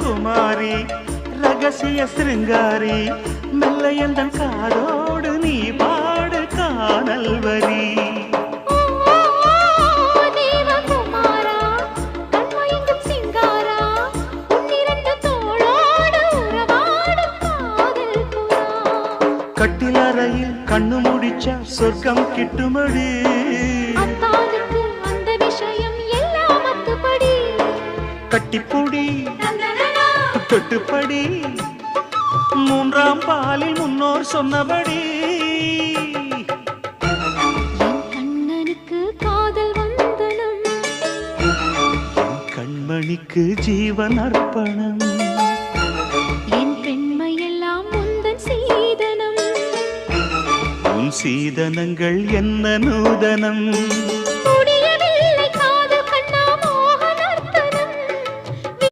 குமாரி ரகசிய சிருங்காரி மெல்ல எந்தன் காதோடு நீ பாடு காணல் வரி கட்டிலறையில் கண்ணு முடிச்சா சொர்க்கம் கிட்டுமடி அந்த விஷயம் எல்லாம் அத்துப்படி கட்டிப்புடி தொட்டுப்படி மூன்றாம் பாலில் முன்னோர் சொன்னபடி என் கண்ணனுக்கு காதல் வந்தனம் என் கண்மணிக்கு ஜீவன் அர்ப்பணம் என் பெண்மையெல்லாம் முந்தன் சீதனம் உன் சீதனங்கள் என்ன நூதனம்